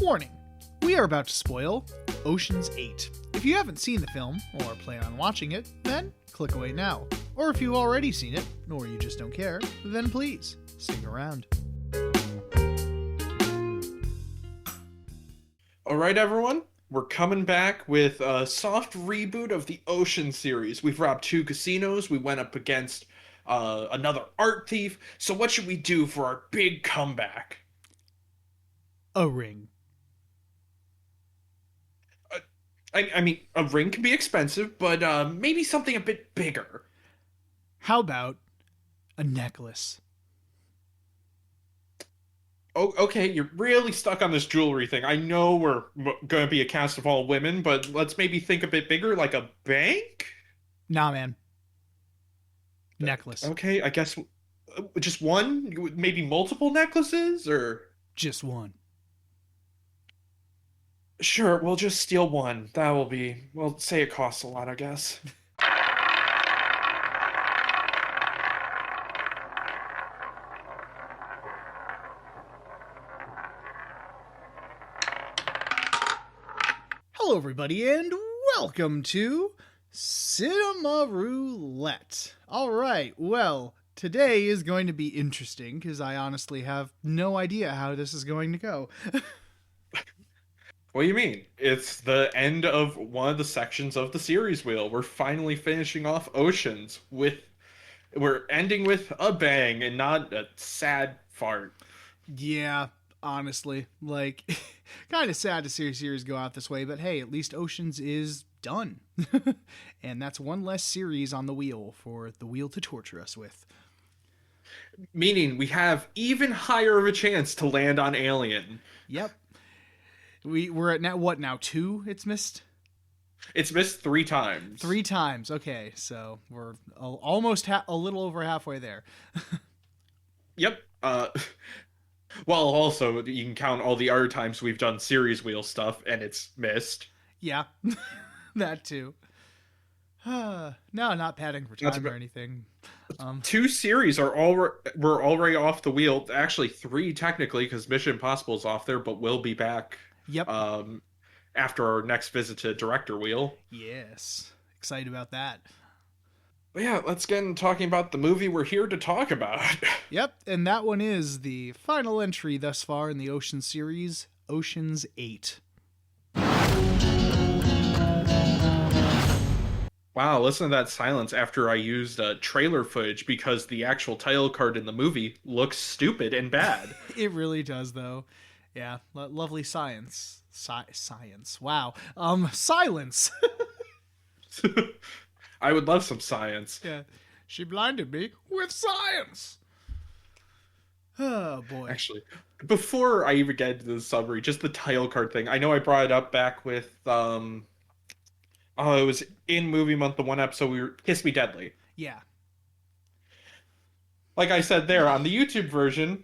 Warning, we are about to spoil Ocean's 8. If you haven't seen the film, or plan on watching it, then click away now. Or if you've already seen it, or you just don't care, then please, stick around. Alright everyone, we're coming back with a soft reboot of the Ocean series. We've robbed 2 casinos, we went up against another art thief, so what should we do for our big comeback? A ring. I mean, a ring can be expensive, but maybe something a bit bigger. How about a necklace? Oh, okay, you're really stuck on this jewelry thing. I know we're going to be a cast of all women, but let's maybe think a bit bigger, like a bank? Nah, man. Necklace. Okay, I guess just one? Maybe multiple necklaces, or? Just one. Sure, we'll just steal one. That will be, well, say it costs a lot, I guess. Hello, everybody, and welcome to Cinema Roulette. All right, well, today is going to be interesting because I honestly have no idea how this is going to go. What do you mean? It's the end of one of the sections of the series wheel. We're finally finishing off Oceans we're ending with a bang and not a sad fart. Yeah, honestly, like, kind of sad to see a series go out this way, but hey, at least Oceans is done. And that's one less series on the wheel for the wheel to torture us with. Meaning we have even higher of a chance to land on Alien. Yep. We're at now 2 it's missed? It's missed 3 times. 3 times, okay, so we're almost a little over halfway there. Yep. Well, also, you can count all the other times we've done series wheel stuff, and it's missed. Yeah, that too. No, not padding for time or anything. 2 series we're already off the wheel. Actually, 3 technically, because Mission Impossible is off there, but we'll be back. Yep. After our next visit to Director Wheel. Yes. Excited about that. But yeah, let's get into talking about the movie we're here to talk about. Yep, and that one is the final entry thus far in the Ocean series, Ocean's 8. Wow, listen to that silence after I used trailer footage because the actual title card in the movie looks stupid and bad. It really does, though. Yeah, lovely science. Science. Wow. Silence. I would love some science. Yeah. She blinded me with science. Oh, boy. Actually, before I even get into the summary, just the title card thing. I know I brought it up back with, it was in Movie Month, the one episode we were Kiss Me Deadly. Yeah. Like I said there, on the YouTube version,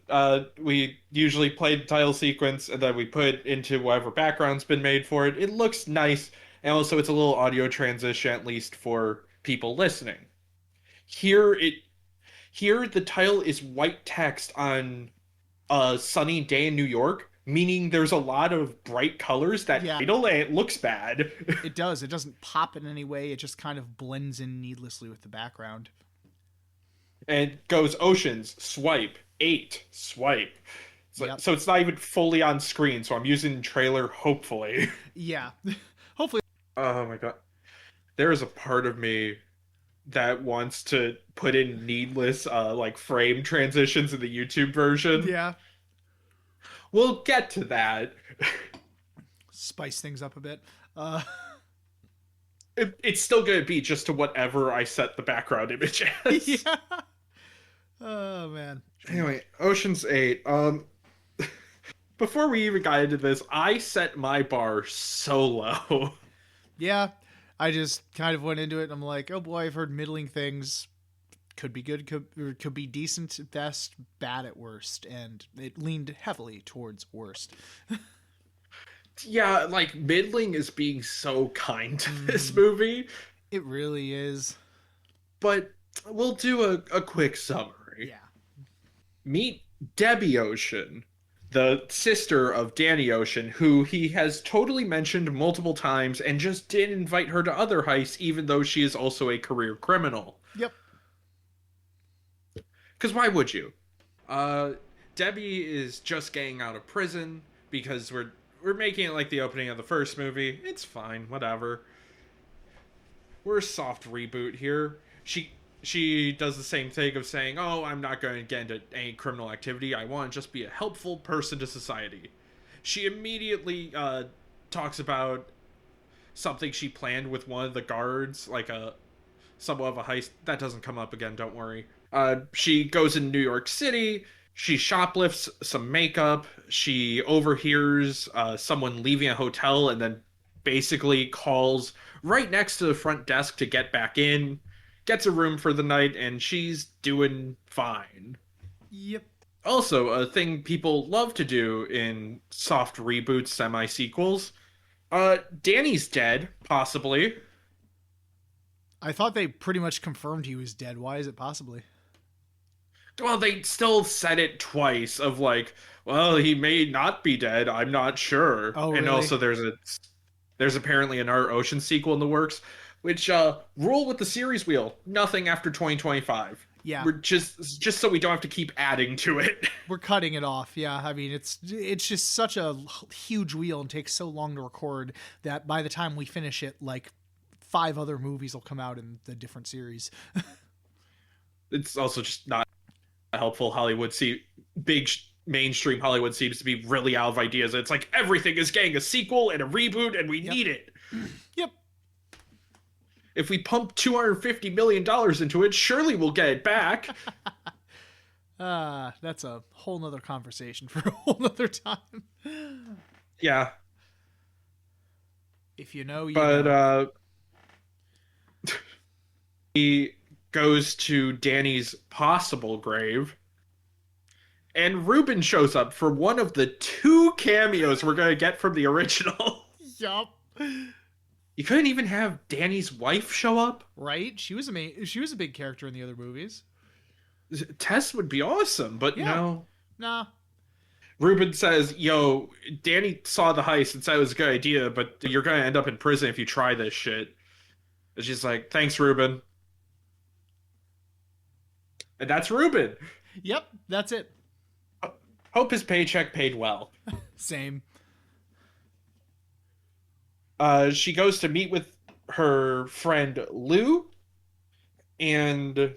we usually play the title sequence and then we put it into whatever background's been made for it. It looks nice, and also it's a little audio transition, at least for people listening. Here, the title is white text on a sunny day in New York, meaning there's a lot of bright colors that title, and it looks bad. It does. It doesn't pop in any way. It just kind of blends in needlessly with the background. And it goes Oceans, swipe, 8, swipe. So it's not even fully on screen, so I'm using trailer, hopefully. Yeah. Hopefully. Oh my god. There is a part of me that wants to put in needless, frame transitions in the YouTube version. Yeah. We'll get to that. Spice things up a bit. It's still going to be just to whatever I set the background image as. Yeah. Oh, man. Anyway, Ocean's 8. Before we even got into this, I set my bar so low. Yeah. I just kind of went into it and I'm like, oh boy, I've heard middling things. Could be good, could be decent at best, bad at worst. And it leaned heavily towards worst. Yeah, like, middling is being so kind to this movie. It really is. But we'll do a quick summary. Yeah. Meet Debbie Ocean, the sister of Danny Ocean, who he has totally mentioned multiple times and just didn't invite her to other heists, even though she is also a career criminal. Yep. Because why would you? Uh, Debbie is just getting out of prison because we're making it like the opening of the first movie. It's fine, whatever. We're a soft reboot here. She does the same thing of saying, "Oh, I'm not going to get into any criminal activity. I want to just be a helpful person to society." She immediately talks about something she planned with one of the guards, like a somewhat of a heist. That doesn't come up again, don't worry. She goes in New York City. She shoplifts some makeup. She overhears someone leaving a hotel and then basically calls right next to the front desk to get back in, gets a room for the night, and she's doing fine. Yep. Also, a thing people love to do in soft reboots, semi sequels. Danny's dead, possibly. I thought they pretty much confirmed he was dead. Why is it possibly? Well, they still said it twice of like, well, he may not be dead. I'm not sure. Oh, And really? also, there's apparently another Ocean sequel in the works, which rule with the series wheel. Nothing after 2025. Yeah. We're just so we don't have to keep adding to it. We're cutting it off. Yeah, I mean it's just such a huge wheel and takes so long to record that by the time we finish it, like 5 other movies will come out in the different series. It's also just not helpful. Big mainstream Hollywood seems to be really out of ideas. It's like everything is getting a sequel and a reboot, and we Yep. need it. Yep. If we pump $250 million into it, surely we'll get it back. That's a whole nother conversation for a whole nother time. Yeah, If you know, you but know. he goes to Danny's possible grave, and Ruben shows up for one of the 2 cameos we're gonna get from the original. Yup. You couldn't even have Danny's wife show up? Right? She was a big character in the other movies. Tess would be awesome, but Yeah. no. Nah. Ruben says, "Yo, Danny saw the heist and said it was a good idea, but you're gonna end up in prison if you try this shit." And she's like, "Thanks, Ruben." And that's Ruben. Yep, that's it. Hope his paycheck paid well. Same. She goes to meet with her friend Lou, and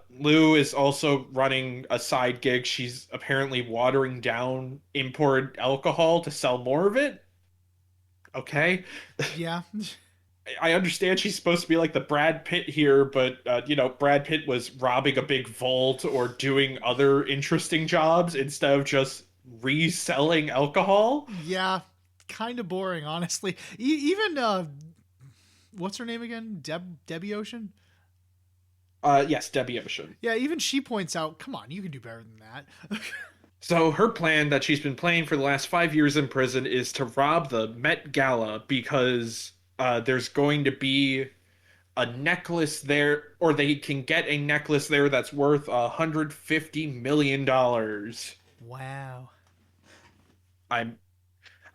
Lou is also running a side gig. She's apparently watering down imported alcohol to sell more of it. Okay. Yeah. I understand she's supposed to be like the Brad Pitt here, but Brad Pitt was robbing a big vault or doing other interesting jobs instead of just reselling alcohol. Yeah. Kind of boring, honestly. Even what's her name again? Debbie Ocean? Yes, Debbie Ocean. Yeah, even she points out, come on, you can do better than that. So her plan that she's been playing for the last 5 years in prison is to rob the Met Gala because there's going to be a necklace there, or they can get a necklace there that's worth $150 million. Wow.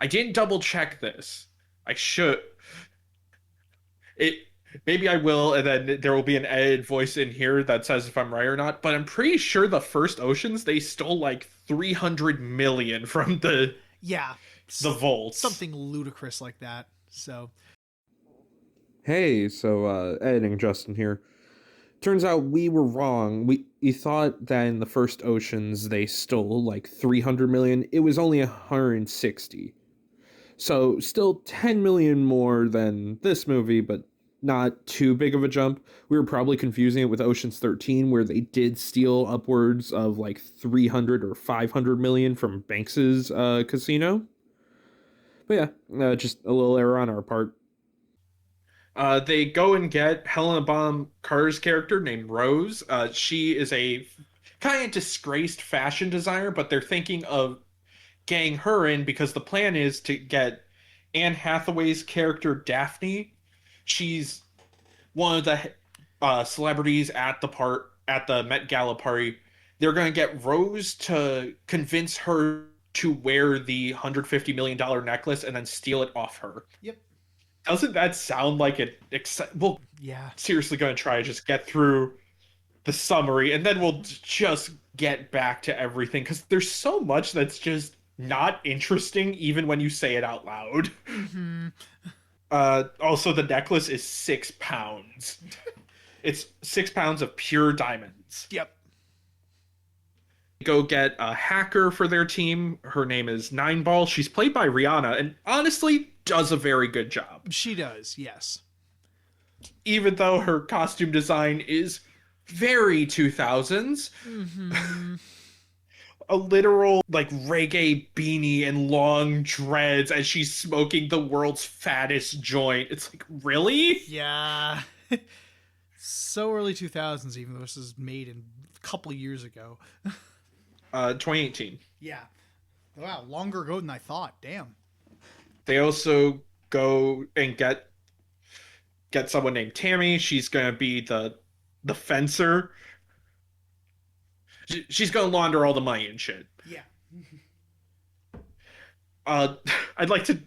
I didn't double check this. I should. It maybe I will, and then there will be an edited voice in here that says if I'm right or not. But I'm pretty sure the first Oceans they stole like 300 million from Yeah. the vaults. Something ludicrous like that. So. Hey, so editing Justin here. Turns out we were wrong. We thought that in the first Oceans they stole like 300 million. It was only 160. So still 10 million more than this movie, but not too big of a jump. We were probably confusing it with Ocean's 13 where they did steal upwards of like 300 or 500 million from Banks's casino. But yeah, just a little error on our part. They go and get Helena Bonham Carter's character named Rose. She is a kind of disgraced fashion designer, but they're thinking of getting her in because the plan is to get Anne Hathaway's character Daphne. She's one of the celebrities at the Met Gala party. They're going to get Rose to convince her to wear the $150 million necklace and then steal it off her. Yep. Doesn't that sound like an well, Yeah. seriously going to try to just get through the summary and then we'll just get back to everything because there's so much that's just not interesting even when you say it out loud. Mm-hmm. Also, the necklace is 6 pounds. It's 6 pounds of pure diamonds. Yep. Go get a hacker for their team. Her name is Nineball. She's played by Rihanna and honestly does a very good job. She does, yes. Even though her costume design is very 2000s. Mm-hmm. A literal, like, reggae beanie and long dreads as she's smoking the world's fattest joint. It's like, really? Yeah. So early 2000s, even though this is made in a couple of years ago. 2018. Yeah. Wow, longer ago than I thought. Damn. They also go and get someone named Tammy. She's gonna be the fencer. She's gonna launder all the money and shit. Yeah. I'd like to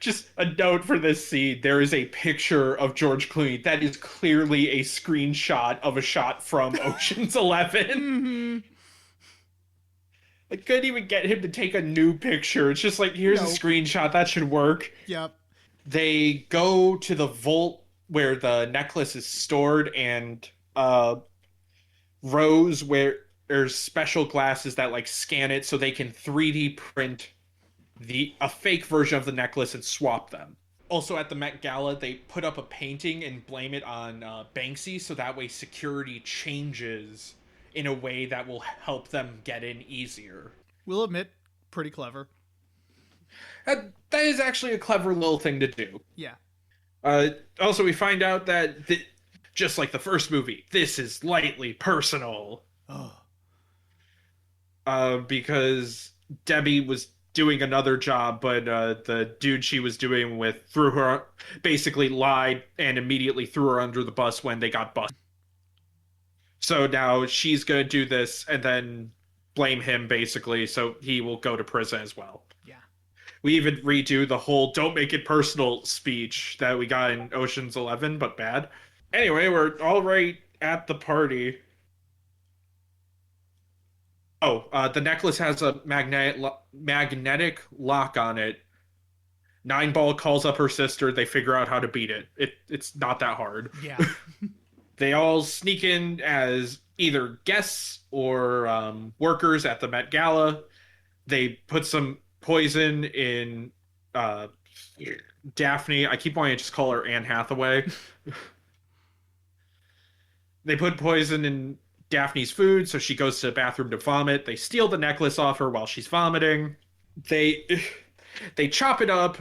just a note for this scene. There is a picture of George Clooney that is clearly a screenshot of a shot from Ocean's 11. Mm-hmm. I couldn't even get him to take a new picture. It's just like, here's a screenshot. That should work. Yep. They go to the vault where the necklace is stored, and Rose, where there's special glasses that like scan it so they can 3D print a fake version of the necklace and swap them. Also at the Met Gala, they put up a painting and blame it on Banksy, so that way security changes in a way that will help them get in easier. We'll admit, pretty clever. That is actually a clever little thing to do. Yeah. Also, we find out that, just like the first movie, this is lightly personal. Oh. Because Debbie was doing another job, but the dude she was doing with basically lied and immediately threw her under the bus when they got busted. So now she's going to do this and then blame him, basically, so he will go to prison as well. Yeah. We even redo the whole "don't make it personal" speech that we got in Ocean's 11, but bad. Anyway, we're all right at the party. Oh, the necklace has a magnetic lock on it. Nineball calls up her sister. They figure out how to beat it. It's not that hard. Yeah. They all sneak in as either guests or workers at the Met Gala. They put some poison in Daphne. I keep wanting to just call her Anne Hathaway. They put poison in Daphne's food, so she goes to the bathroom to vomit. They steal the necklace off her while she's vomiting. They chop it up.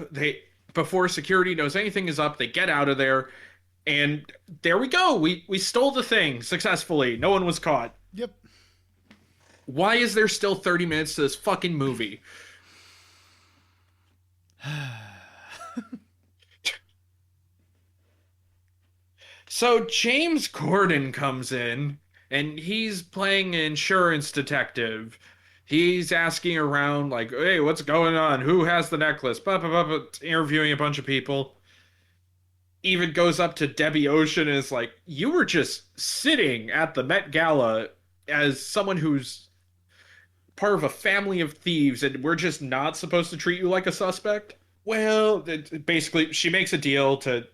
Before security knows anything is up, they get out of there. And there we go. We stole the thing successfully. No one was caught. Yep. Why is there still 30 minutes to this fucking movie? So James Corden comes in, and he's playing an insurance detective. He's asking around, like, hey, what's going on? Who has the necklace? Interviewing a bunch of people. Even goes up to Debbie Ocean and is like, you were just sitting at the Met Gala as someone who's part of a family of thieves, and we're just not supposed to treat you like a suspect? Well, basically, she makes a deal to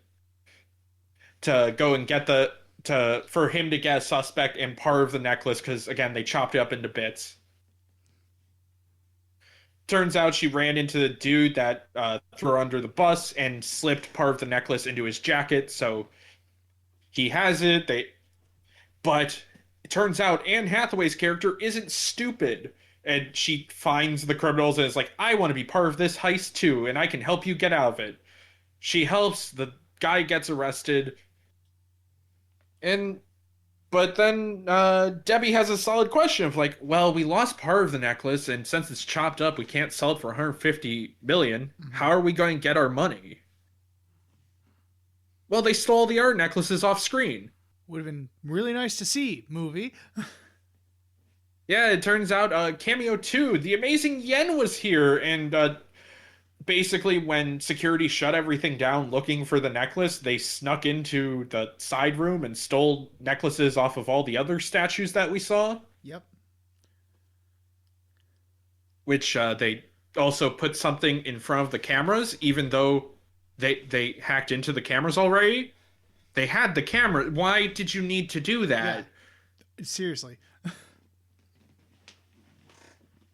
go and get for him to get a suspect and part of the necklace, because, again, they chopped it up into bits. Turns out she ran into the dude that threw her under the bus and slipped part of the necklace into his jacket, so he has it. But it turns out Anne Hathaway's character isn't stupid, and she finds the criminals and is like, I want to be part of this heist too, and I can help you get out of it. She helps, the guy gets arrested, but then Debbie has a solid question of like, well, we lost part of the necklace, and since it's chopped up, we can't sell it for $150 million. Mm-hmm. How are we going to get our money? Well, they stole the art necklaces off screen. Would have been really nice to see, movie. Yeah, it turns out Cameo 2, the amazing Yen was here, and basically when security shut everything down looking for the necklace, they snuck into the side room and stole necklaces off of all the other statues that we saw, Yep. which they also put something in front of the cameras, even though they hacked into the cameras already. They had the camera. Why did you need to do Yeah. that? Seriously.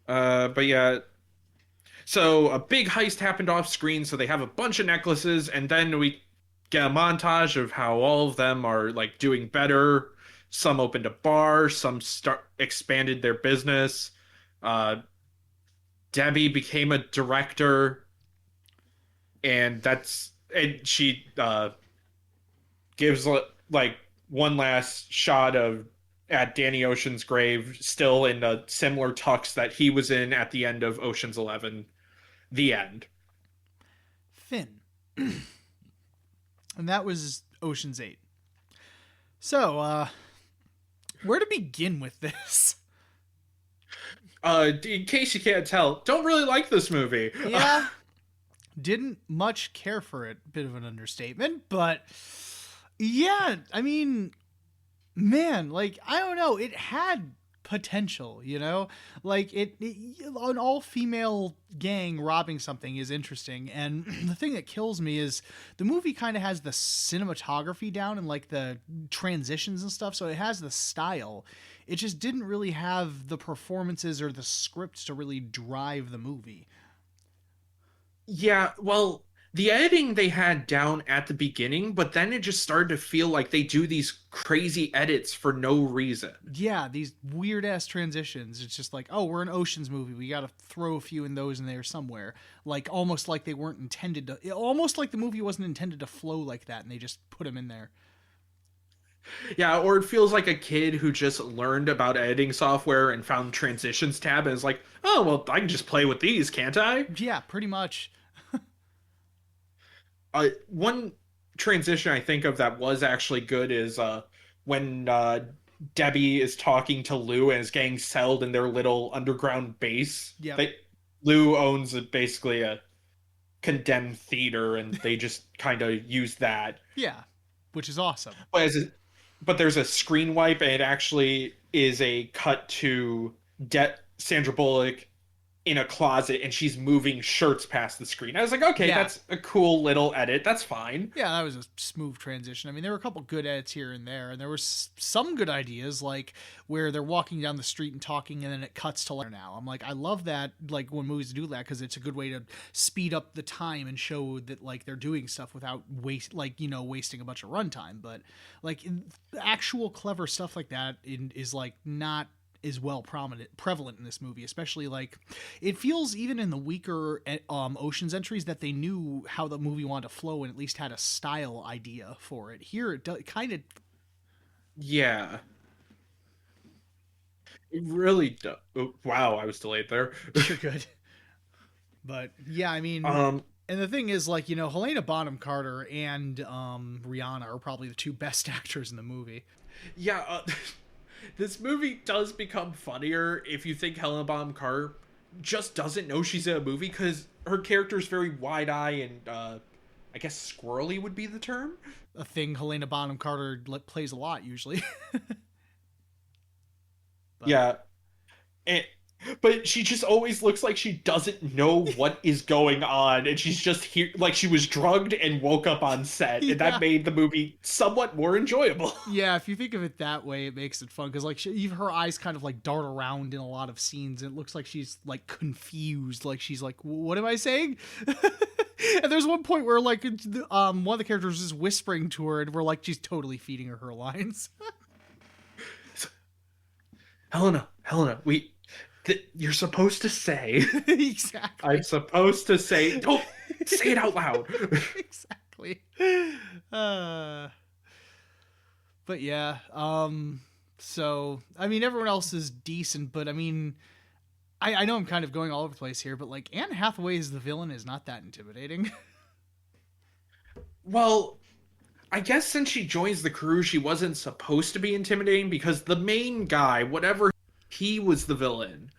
But yeah, so a big heist happened off screen, so they have a bunch of necklaces, and then we get a montage of how all of them are like doing better. Some opened a bar, some start expanded their business. Uh, Debbie became a director, and she gives like one last shot of at Danny Ocean's grave, still in a similar tux that he was in at the end of Ocean's 11. The end. Finn. And that was Ocean's 8. So, where to begin with this? In case you can't tell, don't really like this movie. Yeah. Didn't much care for it. Bit of an understatement, but yeah, I mean, man, like, I don't know, it had potential, you know, like an all-female gang robbing something is interesting, and the thing that kills me is the movie kind of has the cinematography down and like the transitions and stuff, so it has the style. It just didn't really have the performances or the script to really drive the movie. Yeah, well, the editing they had down at the beginning, but then it just started to feel like they do these crazy edits for no reason. Yeah, these weird ass transitions. It's just like, oh, we're an Ocean's movie. We got to throw a few in those in there somewhere. Like almost like they weren't intended to. Almost like the movie wasn't intended to flow like that, and they just put them in there. Yeah, or it feels like a kid who just learned about editing software and found transitions tab and is like, oh, well, I can just play with these, can't I? Yeah, pretty much. One transition I think of that was actually good is when Debbie is talking to Lou and is getting settled in their little underground base. Yep. Lou owns basically a condemned theater, and they just kind of use that. Yeah, which is awesome. But there's a screen wipe, and it actually is a cut to Sandra Bullock in a closet, and she's moving shirts past the screen. I was like, okay, Yeah. that's a cool little edit. That's fine. Yeah, that was a smooth transition. I mean, there were a couple good edits here and there, and there were some good ideas, like where they're walking down the street and talking, and then it cuts to later now. I'm like, I love that, like when movies do that, because it's a good way to speed up the time and show that like they're doing stuff without wasting a bunch of runtime. But like actual clever stuff like that is like not is well prevalent in this movie, especially like it feels even in the weaker Ocean's entries that they knew how the movie wanted to flow and at least had a style idea for it. Here it kind of Yeah. It really does. Oh, wow, I was delayed there. you're good. But yeah, I mean, and the thing is, like, Helena Bonham Carter and Rihanna are probably the two best actors in the movie. Yeah, this movie does become funnier if you think Helena Bonham Carter just doesn't know she's in a movie, because her character is very wide-eyed and I guess squirrely would be the term. A thing Helena Bonham Carter plays a lot usually. But, Yeah, but she just always looks like she doesn't know what is going on, and she's just here like she was drugged and woke up on set, and Yeah. that made the movie somewhat more enjoyable. Yeah, if you think of it that way, it makes it fun because like her eyes kind of like dart around in a lot of scenes, and it looks like she's like confused, like she's like, "What am I saying?" And there's one point where like one of the characters is whispering to her, and we're like, she's totally feeding her lines. Helena, you're supposed to say. Exactly. I'm supposed to say. Don't say it out loud. Exactly. But yeah, so I mean everyone else is decent, but I mean I know I'm kind of going all over the place here, but like Anne Hathaway as the villain is not that intimidating. Well, I guess since she joins the crew, she wasn't supposed to be intimidating, because the main guy, whatever he was the villain,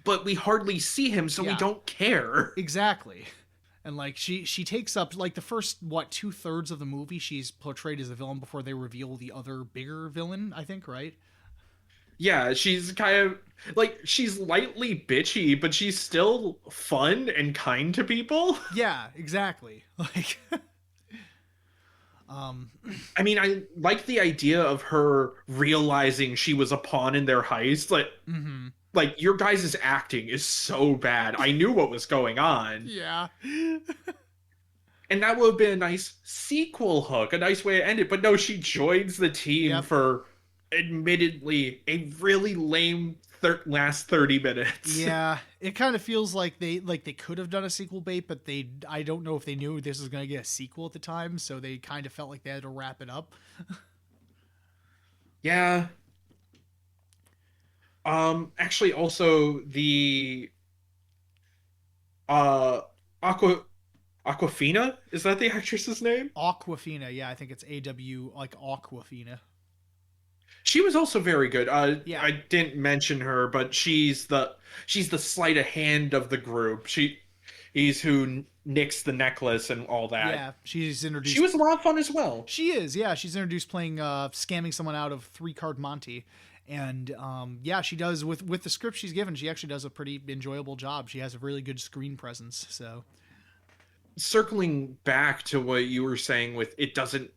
but we hardly see him, so we don't care. Exactly. And like she takes up like the first 2/3 of the movie she's portrayed as the villain before they reveal the other bigger villain, I think, right? Yeah, she's kind of like she's lightly bitchy, but she's still fun and kind to people. Yeah, exactly. Like I mean, I like the idea of her realizing she was a pawn in their heist. Like your guys' acting is so bad. I knew what was going on. yeah. And that would have been a nice sequel hook, a nice way to end it. But no, she joins the team for admittedly a really lame last 30 minutes. Yeah, it kind of feels like they could have done a sequel bait, but I don't know if they knew this was going to get a sequel at the time, so they kind of felt like they had to wrap it up. Yeah. Actually also the Aquafina, is that the actress's name? Aquafina, yeah, I think it's like Aquafina. She was also very good. Yeah. I didn't mention her, but she's the sleight of hand of the group. He's who nicks the necklace and all that. Yeah, she's introduced. She was a lot of fun as well. She is, yeah. She's introduced playing scamming someone out of 3-card Monty. And yeah, she does with the script she's given, she actually does a pretty enjoyable job. She has a really good screen presence. So circling back to what you were saying with it doesn't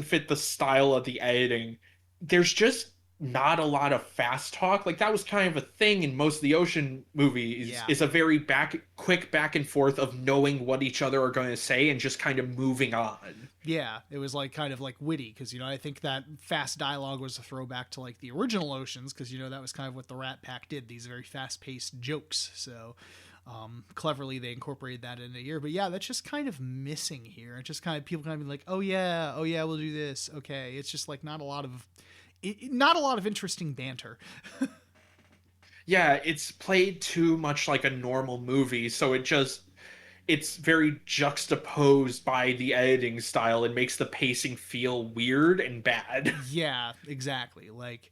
fit the style of the editing. There's just not a lot of fast talk. Like that was kind of a thing in most of the Ocean movies. Yeah. Is a very quick back and forth of knowing what each other are going to say and just kind of moving on. Yeah, it was like kind of like witty because I think that fast dialogue was a throwback to like the original Oceans because that was kind of what the Rat Pack did, these very fast-paced jokes. So cleverly they incorporated that in a year, but yeah, that's just kind of missing here. It's just kind of people kind of be like, oh yeah, we'll do this. Okay, it's just like not a lot of interesting banter. Yeah, it's played too much like a normal movie, so it's very juxtaposed by the editing style and makes the pacing feel weird and bad. Yeah, exactly. Like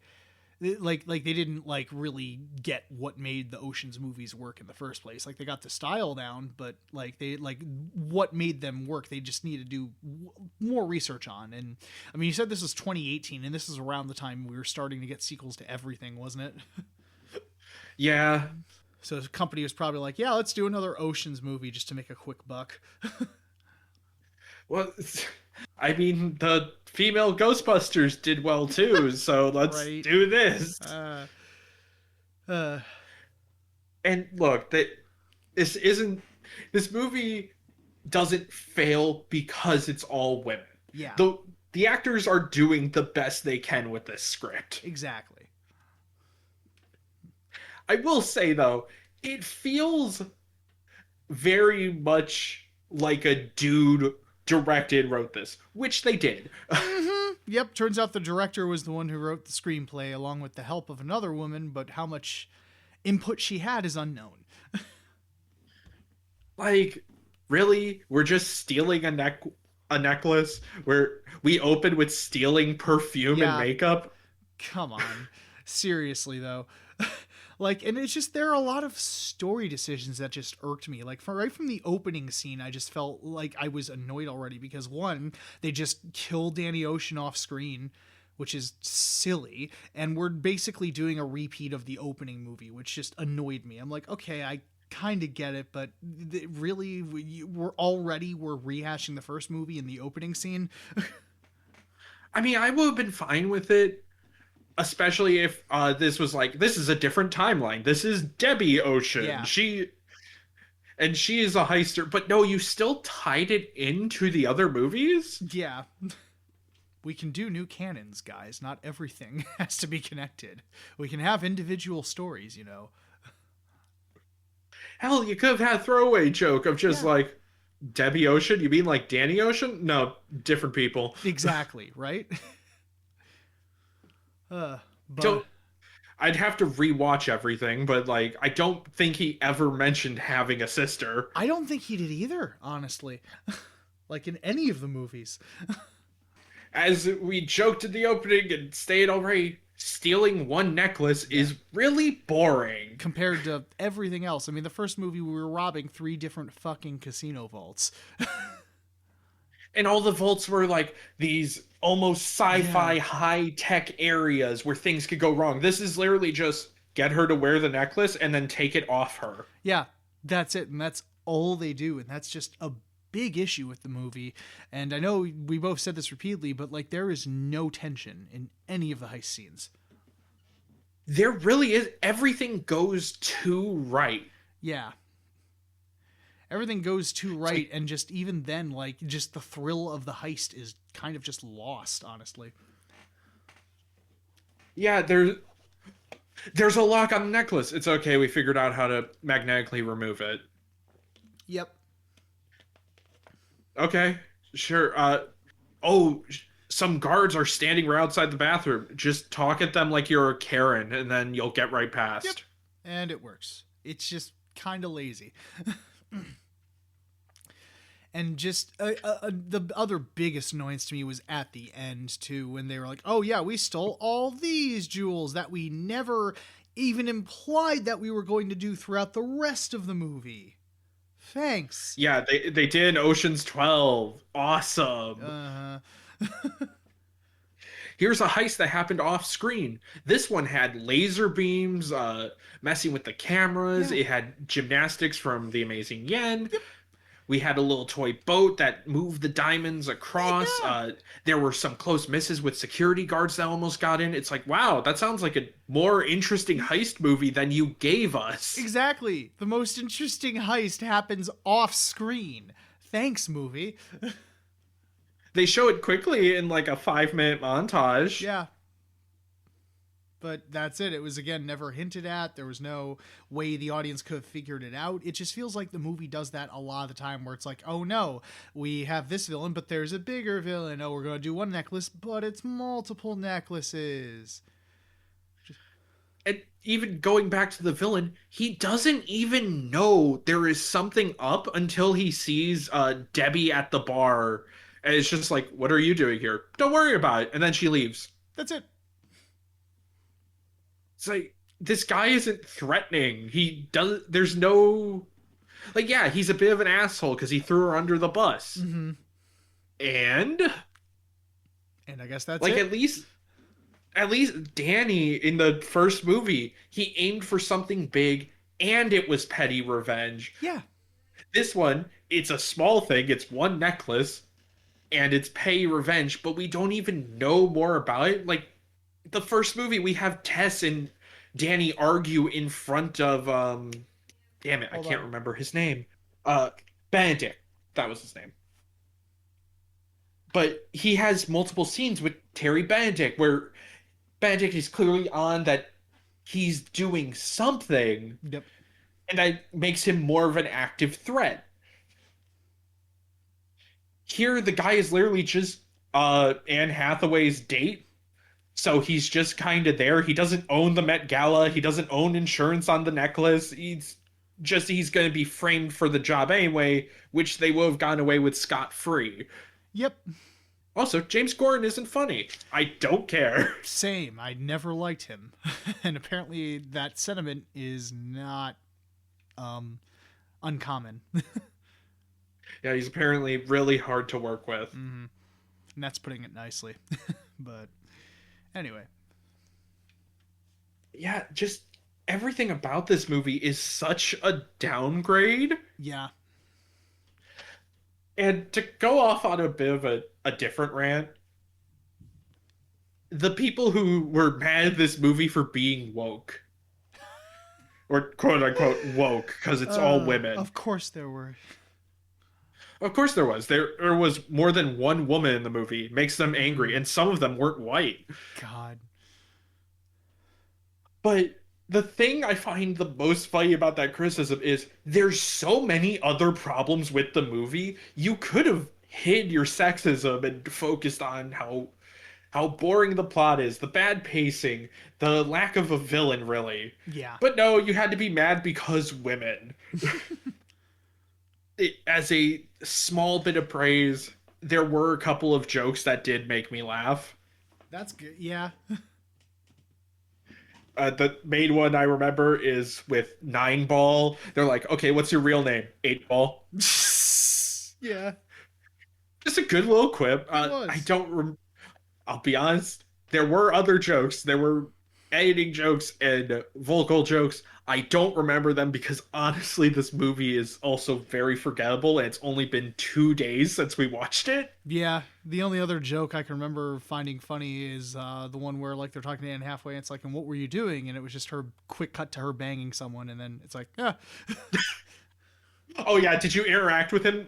they didn't like really get what made the Ocean's movies work in the first place. Like they got the style down, but like they what made them work, they just need to do more research on. And I mean, you said this was 2018 and this is around the time we were starting to get sequels to everything, wasn't it? Yeah. So the company was probably like, yeah, let's do another Ocean's movie just to make a quick buck. Well, I mean, the female Ghostbusters did well too, so let's do this. And look, this movie doesn't fail because it's all women. Yeah. The actors are doing the best they can with this script. Exactly. I will say though, it feels very much like a dude directed, wrote this, which they did. Mm-hmm. Yep, turns out the director was the one who wrote the screenplay along with the help of another woman, but how much input she had is unknown. Like, really? We're just stealing a necklace where we open with stealing perfume and makeup? Come on. Seriously though. Like, and it's just, there are a lot of story decisions that just irked me. Like, right from the opening scene, I just felt like I was annoyed already because, one, they just killed Danny Ocean off screen, which is silly, and we're basically doing a repeat of the opening movie, which just annoyed me. I'm like, okay, I kind of get it, but really, we're rehashing the first movie in the opening scene. I mean, I would have been fine with it. Especially if this was like, this is a different timeline. This is Debbie Ocean. Yeah. She is a heister. But no, you still tied it into the other movies? Yeah. We can do new canons, guys. Not everything has to be connected. We can have individual stories, Hell, you could have had a throwaway joke of just like, Debbie Ocean? You mean like Danny Ocean? No, different people. Exactly, right? I'd have to rewatch everything, but like I don't think he ever mentioned having a sister. I don't think he did either, honestly. Like in any of the movies. As we joked in the opening and stated already, stealing one necklace is really boring. Compared to everything else. I mean, the first movie we were robbing 3 different fucking casino vaults. And all the vaults were like these almost sci-fi high-tech areas where things could go wrong. This is literally just get her to wear the necklace and then take it off her. Yeah, that's it. And that's all they do. And that's just a big issue with the movie. And I know we both said this repeatedly, but like there is no tension in any of the heist scenes. There really is. Everything goes too right. Yeah. Everything goes too right, and just even then, like, just the thrill of the heist is kind of just lost, honestly. Yeah, there's a lock on the necklace. It's okay, we figured out how to magnetically remove it. Yep. Okay, sure. Some guards are standing right outside the bathroom. Just talk at them like you're a Karen, and then you'll get right past. Yep. And it works. It's just kind of lazy. And just the other biggest annoyance to me was at the end, too, when they were like, oh, yeah, we stole all these jewels that we never even implied that we were going to do throughout the rest of the movie. Thanks. Yeah, they did in Ocean's 12. Awesome. Here's a heist that happened off screen. This one had laser beams, messing with the cameras. Yeah. It had gymnastics from The Amazing Yen. Yep. We had a little toy boat that moved the diamonds across. Yeah. There were some close misses with security guards that almost got in. It's like, wow, that sounds like a more interesting heist movie than you gave us. Exactly. The most interesting heist happens off screen. Thanks, movie. They show it quickly in like a 5-minute montage. Yeah. But that's it. It was, again, never hinted at. There was no way the audience could have figured it out. It just feels like the movie does that a lot of the time, where it's like, oh no, we have this villain, but there's a bigger villain. Oh, we're going to do one necklace, but it's multiple necklaces. And even going back to the villain, he doesn't even know there is something up until he sees Debbie at the bar. And it's just like, what are you doing here? Don't worry about it. And then she leaves. That's it. It's like, this guy isn't threatening. There's no, like, yeah, he's a bit of an asshole because he threw her under the bus. Mm-hmm. And I guess that's like, it. at least Danny in the first movie, he aimed for something big and it was petty revenge. Yeah. This one, it's a small thing. It's one necklace and it's petty revenge, but we don't even know more about it. Like, the first movie, we have Tess and Danny argue in front of damn it, I can't remember his name. Benedict. That was his name. But he has multiple scenes with Terry Benedict where Benedict is clearly on that he's doing something. Yep. And that makes him more of an active threat. Here, the guy is literally just Anne Hathaway's date. So he's just kind of there. He doesn't own the Met Gala. He doesn't own insurance on the necklace. He's going to be framed for the job anyway, which they will have gone away with scot-free. Yep. Also, James Corden isn't funny. I don't care. Same. I never liked him. And apparently that sentiment is not uncommon. Yeah, he's apparently really hard to work with. Mm-hmm. And that's putting it nicely. But anyway. Yeah, just everything about this movie is such a downgrade. Yeah. And to go off on a bit of a different rant, the people who were mad at this movie for being woke, or quote-unquote woke, because it's all women. Of course there were. Of course there was. There was more than one woman in the movie. It makes them angry, and some of them weren't white. God. But the thing I find the most funny about that criticism is there's so many other problems with the movie. You could have hid your sexism and focused on how boring the plot is, the bad pacing, the lack of a villain, really. Yeah. But no, you had to be mad because women. As a small bit of praise, there were a couple of jokes that did make me laugh. That's good. Yeah. The main one I remember is with Nine Ball. They're like, okay, what's your real name? Eight Ball. Yeah, Just a good little quip. it I was. don't. I'll be honest. There were other jokes. There were editing jokes and vocal jokes. I don't remember them because honestly, this movie is also very forgettable, and it's only been 2 days since we watched it. Yeah, the only other joke I can remember finding funny is the one where like they're talking to Anne halfway, and it's like, "And what were you doing?" And it was just her quick cut to her banging someone, and then it's like, "Ah, Oh yeah, did you interact with him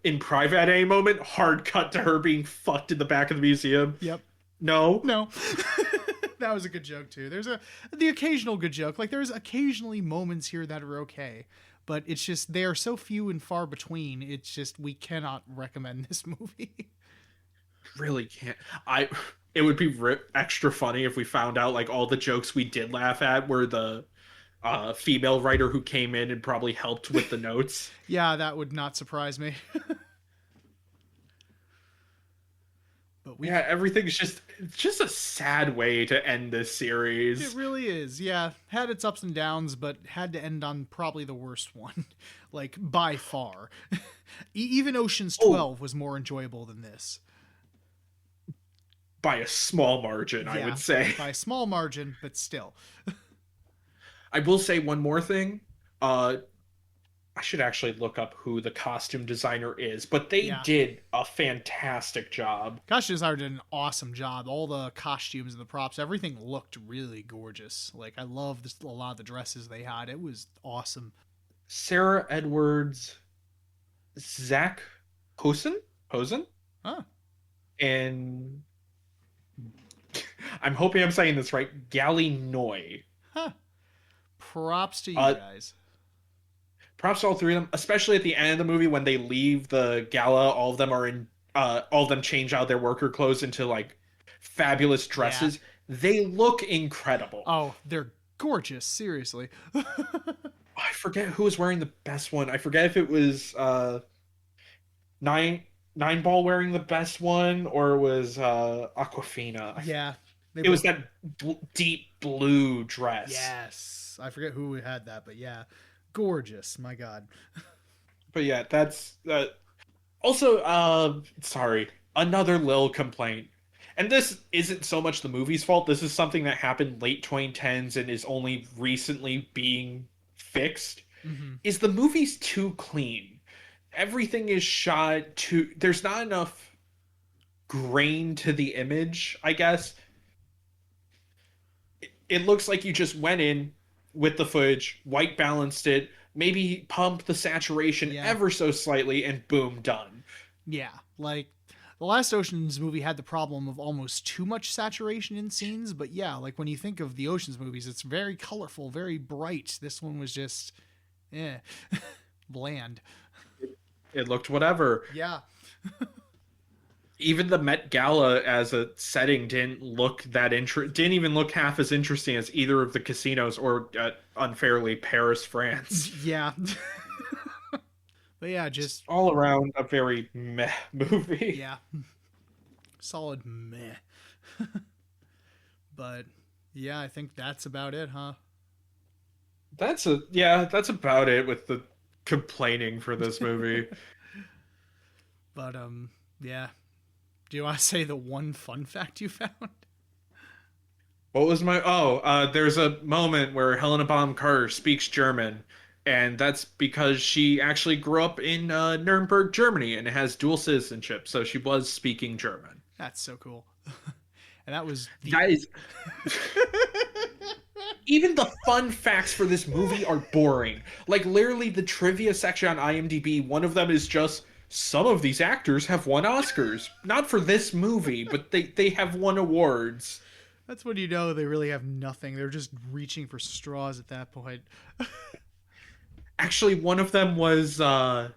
in private at any moment? Hard cut to her being fucked in the back of the museum. yep, No. no." That was a good joke too. There's the occasional good joke. Like there's occasionally moments here that are okay, but it's just they are so few and far between. It's just we cannot recommend this movie. Really can't. I. It would be extra funny if we found out like all the jokes we did laugh at were the female writer who came in and probably helped with the notes. Yeah, that would not surprise me. But we Yeah, everything's just a sad way to end this It series. really is. Yeah, had its ups and downs, but had to end on probably the worst one, like by far. Even Ocean's 12 was more enjoyable than this. By a small margin, I Yeah, would say. by a small margin, but still. I will say one more thing. I should actually look up who the costume designer is, but they Yeah. did a fantastic job. Costume designer did an awesome job. All the costumes and the props, everything looked really gorgeous. Like I love this, a lot of the dresses they had. It was awesome. Sarah Edwards, Zach Hosen, Huh. and I'm hoping I'm saying this right, Galinoy. Huh. Props to you Uh, guys. Props to all three of them, especially at the end of the movie when they leave the gala. All of them are in. All of them change out their worker clothes into like fabulous dresses. They look incredible. Oh, they're gorgeous. Seriously. I forget who was wearing the best one. I forget if it was nine ball wearing the best one or it was Aquafina. Yeah. It was that deep blue dress. Yes. I forget who had that, but yeah. Gorgeous. My God. But yeah, that's also sorry, another Lil complaint. And this isn't so much the movie's fault. This is something that happened late 2010s and is only recently being fixed. Mm-hmm. Is the movie's too clean. Everything is shot too there's not enough grain to the image, I guess. It looks like you just went in with the footage, white balanced it, maybe pumped the saturation ever so slightly, and boom, done. Yeah. Like, the last Ocean's movie had the problem of almost too much saturation in scenes, but yeah, like when you think of the Ocean's movies, it's very colorful, very bright. This one was just, bland. It looked whatever. Yeah. Even the Met Gala as a setting didn't even look half as interesting as either of the casinos or unfairly Paris, France. Yeah. But yeah, just all around a very meh movie. Yeah. Solid meh. But yeah, I think that's about it, huh? That's about it with the complaining for this movie. But yeah. Do you want to say the one fun fact you found? What was there's a moment where Helena Bonham Carter speaks German, and that's because she actually grew up in Nuremberg, Germany, and has dual citizenship, so she was speaking German. That's so cool. And that was that is even the fun facts for this movie are boring. Like literally the trivia section on IMDb, one of them is just some of these actors have won Oscars. Not for this movie, but they have won awards. That's when you know they really have nothing. They're just reaching for straws at that point. Actually, one of them was Anne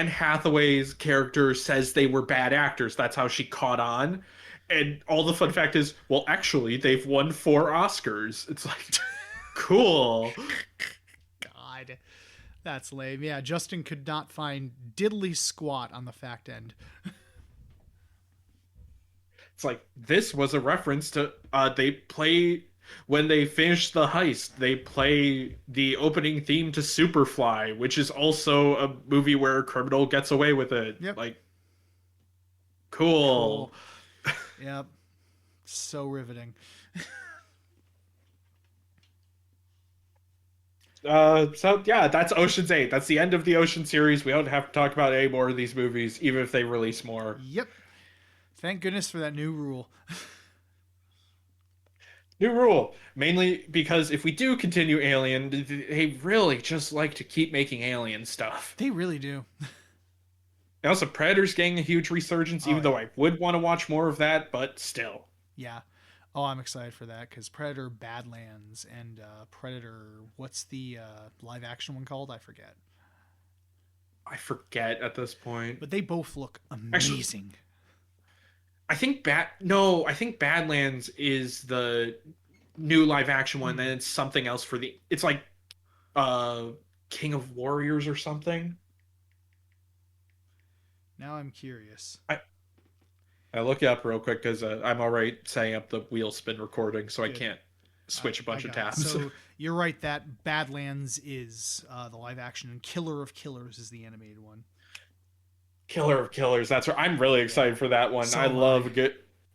Hathaway's character says they were bad actors. That's how she caught on. And all the fun fact is, well, actually, they've won 4 Oscars. It's like, cool. God, that's lame. Yeah, Justin could not find diddly squat on the fact end. It's like, this was a reference to, they play when they finish the heist, they play the opening theme to Superfly, which is also a movie where a criminal gets away with it. Yep. Like, cool. Yep. So riveting. So yeah, that's Ocean's 8. That's the end of the Ocean series. We don't have to talk about any more of these movies, even if they release more. Yep. Thank goodness for that new rule. New rule, mainly because if we do continue Alien, they really just like to keep making Alien stuff. They really do. And also, Predator's getting a huge resurgence, even though I would want to watch more of that, but still. Yeah. Oh, I'm excited for that because Predator Badlands and Predator, what's the live action one called? I forget. I forget at this point. But they both look amazing. Actually, I think Badlands is the new live action one, and it's something else for the. It's like King of Warriors or something. Now I'm curious. I'll look it up real quick because I'm already setting up the wheel spin recording, so Good. I can't switch a bunch of tabs. So you're right that Badlands is the live action, and Killer of Killers is the animated one. Killer of Killers. That's right. I'm really excited for that one. So I love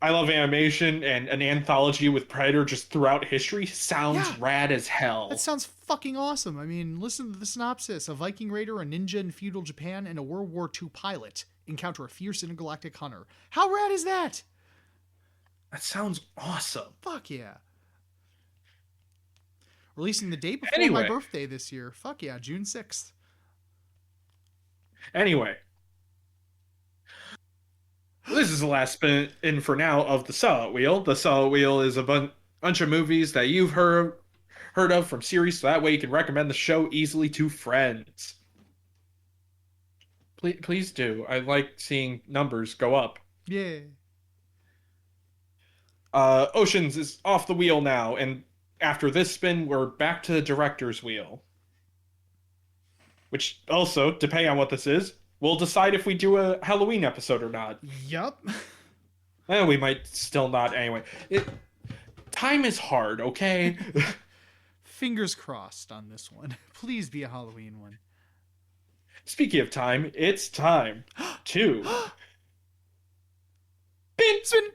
animation, and an anthology with Predator just throughout history sounds rad as hell. That sounds fucking awesome. I mean, listen to the synopsis: a Viking raider, a ninja in feudal Japan, and a World War II pilot encounter a fierce intergalactic hunter. How rad is that? That sounds awesome. Fuck yeah. Releasing the day before my birthday this year. Fuck yeah, June 6th. Anyway. This is the last spin in for now of the Sellout Wheel. The Sellout Wheel is a bunch of movies that you've heard of from series, so that way you can recommend the show easily to friends. Please do. I like seeing numbers go up. Yeah. Oceans is off the wheel now, and after this spin, we're back to the director's wheel. Which also, depending on what this is, we'll decide if we do a Halloween episode or not. Yup. We might still not anyway. Time is hard, okay? Fingers crossed on this one. Please be a Halloween one. Speaking of time, it's time to spin.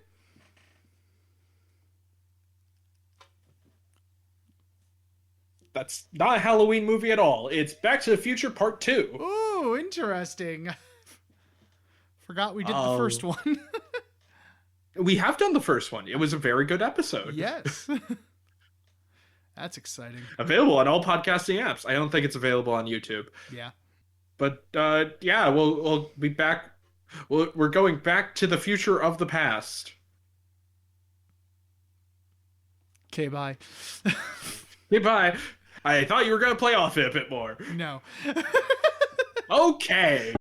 That's not a Halloween movie at all. It's Back to the Future Part 2. Oh, interesting. Forgot we did the first one. We have done the first one. It was a very good episode. Yes. That's exciting. Available on all podcasting apps. I don't think it's available on YouTube. Yeah. But yeah, we'll be back. We're going back to the future of the past. Okay, bye. Goodbye. I thought you were going to play off it a bit more. No. Okay.